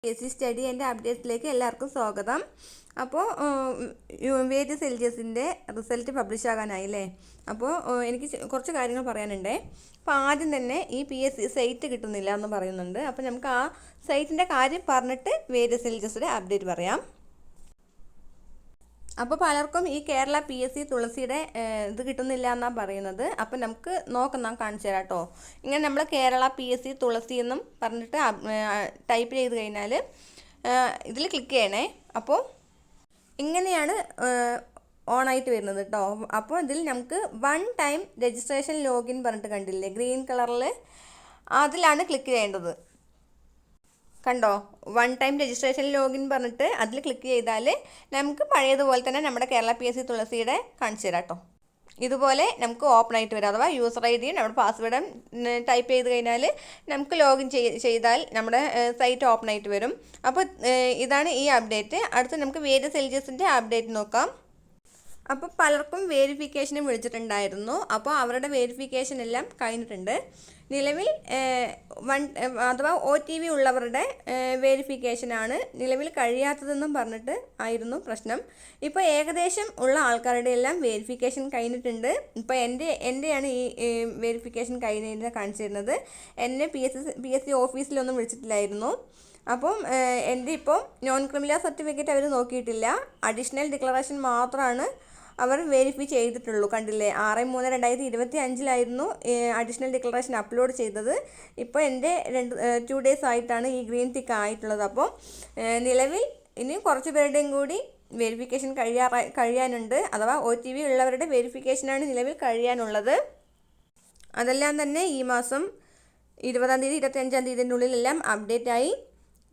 PSC study എൻ്റെ അപ്ഡേറ്റ്സിലേക്ക് എല്ലാവർക്കും സ്വാഗതം. അപ്പോൾ വേരിയസ് എൽജിഎസിൻ്റെ റിസൾട്ട് പബ്ലിഷ് ആകാനായില്ലേ. അപ്പോൾ എനിക്ക് കുറച്ച് കാര്യങ്ങൾ പറയാനുണ്ട്. അപ്പോൾ ആദ്യം തന്നെ ഈ PSC സൈറ്റ് കിട്ടുന്നില്ല എന്ന് പറയുന്നുണ്ട്. അപ്പോൾ നമുക്ക് ആ സൈറ്റിൻ്റെ കാര്യം പറഞ്ഞിട്ട് വേരിയസ് എൽജിഎസിൻ്റെ അപ്ഡേറ്റ് പറയാം. അപ്പോൾ പലർക്കും ഈ കേരള PSC തുളസിയുടെ ഇത് കിട്ടുന്നില്ല എന്നാണ് പറയുന്നത്. അപ്പോൾ നമുക്ക് നോക്കാം, കാണിച്ചു തരാം കേട്ടോ. ഇങ്ങനെ നമ്മൾ കേരള PSC തുളസി എന്നും പറഞ്ഞിട്ട് ടൈപ്പ് ചെയ്ത് കഴിഞ്ഞാൽ ഇതിൽ ക്ലിക്ക് ചെയ്യണേ. അപ്പോൾ ഇങ്ങനെയാണ് ഓണായിട്ട് വരുന്നത് കേട്ടോ. അപ്പോൾ ഇതിൽ നമുക്ക് 1 ടൈം രജിസ്ട്രേഷൻ ലോഗിൻ പറഞ്ഞിട്ട് കണ്ടില്ലേ, ഗ്രീൻ കളറിൽ, അതിലാണ് ക്ലിക്ക് ചെയ്യേണ്ടത്. കണ്ടോ, 1 ടൈം രജിസ്ട്രേഷൻ ലോഗിൻ പറഞ്ഞിട്ട് അതിൽ ക്ലിക്ക് ചെയ്താൽ നമുക്ക് പഴയതുപോലെ തന്നെ നമ്മുടെ കേരള PSC തുളസിയുടെ കാണിച്ചു തരാം കേട്ടോ. ഇതുപോലെ നമുക്ക് ഓപ്പൺ ആയിട്ട് വരാം. അഥവാ യൂസർ ID നമ്മുടെ പാസ്വേഡും ടൈപ്പ് ചെയ്ത് കഴിഞ്ഞാൽ നമുക്ക് ലോഗിൻ ചെയ്താൽ നമ്മുടെ സൈറ്റ് ഓപ്പൺ ആയിട്ട് വരും. അപ്പോൾ ഇതാണ് ഈ അപ്ഡേറ്റ്. അടുത്ത് നമുക്ക് വേരിയസ് എൽജിഎസിൻ്റെ അപ്ഡേറ്റ് നോക്കാം. അപ്പോൾ പലർക്കും വേരിഫിക്കേഷന് വിളിച്ചിട്ടുണ്ടായിരുന്നു. അപ്പോൾ അവരുടെ വേരിഫിക്കേഷൻ എല്ലാം കഴിഞ്ഞിട്ടുണ്ട്. നിലവിൽ അഥവാ OTV ഉള്ളവരുടെ വേരിഫിക്കേഷനാണ് നിലവിൽ കഴിയാത്തതെന്നും പറഞ്ഞിട്ട് ആയിരുന്നു പ്രശ്നം. ഇപ്പോൾ ഏകദേശം ഉള്ള ആൾക്കാരുടെ എല്ലാം വേരിഫിക്കേഷൻ കഴിഞ്ഞിട്ടുണ്ട്. ഇപ്പോൾ എൻ്റെയാണ് ഈ വേരിഫിക്കേഷൻ കഴിഞ്ഞതിൻ്റെ കാണിച്ചു തരുന്നത്. എന്നെ PSC ഓഫീസിലൊന്നും വിളിച്ചിട്ടില്ലായിരുന്നു. അപ്പം എൻ്റെ ഇപ്പോൾ നോൺ ക്രിമിനൽ സർട്ടിഫിക്കറ്റ് അവർ നോക്കിയിട്ടില്ല. അഡീഷണൽ ഡിക്ലറേഷൻ മാത്രമാണ് അവർ വെരിഫൈ ചെയ്തിട്ടുള്ളൂ. കണ്ടില്ലേ, 6/3/2025 അഡീഷണൽ ഡിക്ലറേഷൻ അപ്ലോഡ് ചെയ്തത്. ഇപ്പോൾ എൻ്റെ 2 ഡേയ്സ് ആയിട്ടാണ് ഈ ഗ്രീൻ ടിക്ക് ആയിട്ടുള്ളത്. അപ്പോൾ നിലവിൽ ഇനി കുറച്ച് പേരുടെയും കൂടി വെരിഫിക്കേഷൻ കഴിയാനുണ്ട്. അഥവാ OTV ഉള്ളവരുടെ വെരിഫിക്കേഷനാണ് നിലവിൽ കഴിയാനുള്ളത്. അതെല്ലാം തന്നെ ഈ മാസം 20-ാം തീയതി 25-ാം തീയതിനുള്ളിലെല്ലാം അപ്ഡേറ്റായി.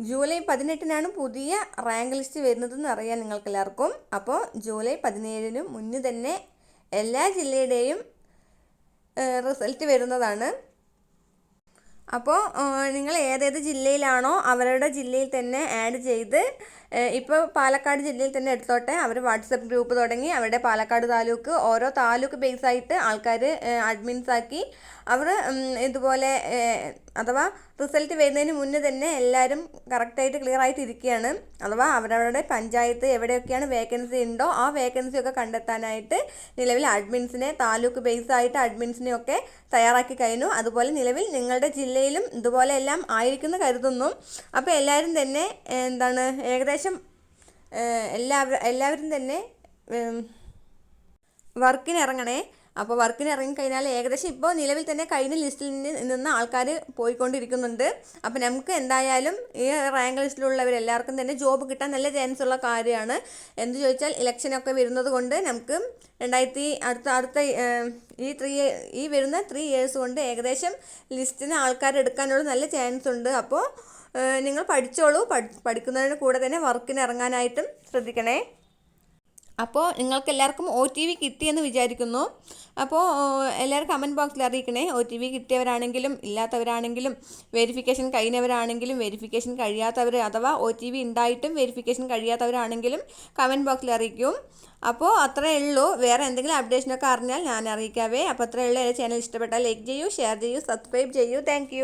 ജൂലൈ 18-നാണ് പുതിയ റാങ്ക് ലിസ്റ്റ് വരുന്നതെന്ന് അറിയാം നിങ്ങൾക്കെല്ലാവർക്കും. അപ്പോൾ ജൂലൈ 17-ന് മുന്നേ തന്നെ എല്ലാ ജില്ലയുടെയും റിസൾട്ട് വരുന്നതാണ്. അപ്പോൾ നിങ്ങൾ ഏതേത് ജില്ലയിലാണോ അവരുടെ ജില്ലയിൽ തന്നെ ആഡ് ചെയ്ത്, ഇപ്പോൾ പാലക്കാട് ജില്ലയിൽ തന്നെ എടുത്തോട്ടെ, അവർ വാട്സപ്പ് ഗ്രൂപ്പ് തുടങ്ങി അവരുടെ പാലക്കാട് താലൂക്ക്, ഓരോ താലൂക്ക് ബേസായിട്ട് ആൾക്കാർ അഡ്മിൻസാക്കി അവർ ഇതുപോലെ അഥവാ റിസൾട്ട് വരുന്നതിന് മുന്നേ തന്നെ എല്ലാവരും കറക്റ്റായിട്ട് ക്ലിയർ ആയിട്ട് ഇരിക്കുകയാണ്. അഥവാ അവരവരുടെ പഞ്ചായത്ത് എവിടെയൊക്കെയാണ് വേക്കൻസി ഉണ്ടോ ആ വേക്കൻസിയൊക്കെ കണ്ടെത്താനായിട്ട് നിലവിൽ അഡ്മിൻസിനെ, താലൂക്ക് ബേസായിട്ട് അഡ്മിൻസിനെയൊക്കെ തയ്യാറാക്കി കഴിഞ്ഞു. അതുപോലെ നിലവിൽ നിങ്ങളുടെ ജില്ലയിലും ഇതുപോലെ എല്ലാം ആയിരിക്കുമെന്ന് കരുതുന്നു. അപ്പോൾ എല്ലാവരും തന്നെ ഏകദേശം എല്ലാവരും തന്നെ വർക്കിന് ഇറങ്ങണേ. അപ്പോൾ വർക്കിന് ഇറങ്ങിക്കഴിഞ്ഞാൽ ഏകദേശം ഇപ്പോൾ നിലവിൽ തന്നെ കഴിഞ്ഞ ലിസ്റ്റിൽ നിന്ന് ആൾക്കാർ പോയിക്കൊണ്ടിരിക്കുന്നുണ്ട്. അപ്പോൾ നമുക്ക് എന്തായാലും ഈ റാങ്ക് ലിസ്റ്റിലുള്ളവരെല്ലാവർക്കും തന്നെ ജോബ് കിട്ടാൻ നല്ല ചാൻസ് ഉള്ള കാര്യമാണ്. എന്ത് ചോദിച്ചാൽ ഇലക്ഷനൊക്കെ വരുന്നത് കൊണ്ട് നമുക്ക് അടുത്ത ഈ വരുന്ന 3 ഇയേഴ്സ് കൊണ്ട് ഏകദേശം ലിസ്റ്റിന് ആൾക്കാരെടുക്കാനുള്ള നല്ല ചാൻസ് ഉണ്ട്. അപ്പോൾ നിങ്ങൾ പഠിച്ചോളൂ. പഠിക്കുന്നതിന് കൂടെ തന്നെ വർക്കിന് ഇറങ്ങാനായിട്ടും ശ്രദ്ധിക്കണേ. അപ്പോൾ നിങ്ങൾക്ക് എല്ലാവർക്കും OTV കിട്ടിയെന്ന് വിചാരിക്കുന്നു. അപ്പോൾ എല്ലാവരും കമൻറ്റ് ബോക്സിൽ അറിയിക്കണേ. OTV കിട്ടിയവരാണെങ്കിലും ഇല്ലാത്തവരാണെങ്കിലും വെരിഫിക്കേഷൻ കഴിഞ്ഞവരാണെങ്കിലും വെരിഫിക്കേഷൻ കഴിയാത്തവർ, അഥവാ OTV ഉണ്ടായിട്ടും വെരിഫിക്കേഷൻ കഴിയാത്തവരാണെങ്കിലും കമൻറ്റ് ബോക്സിൽ അറിയിക്കും. അപ്പോൾ അത്രയേ ഉള്ളൂ. വേറെ എന്തെങ്കിലും അപ്ഡേഷനൊക്കെ അറിഞ്ഞാൽ ഞാൻ അറിയിക്കാവേ. അപ്പോൾ അത്രയേ ഉള്ളൂ. ചാനൽ ഇഷ്ടപ്പെട്ടാൽ ലൈക്ക് ചെയ്യൂ, ഷെയർ ചെയ്യൂ, സബ്സ്ക്രൈബ് ചെയ്യൂ. താങ്ക്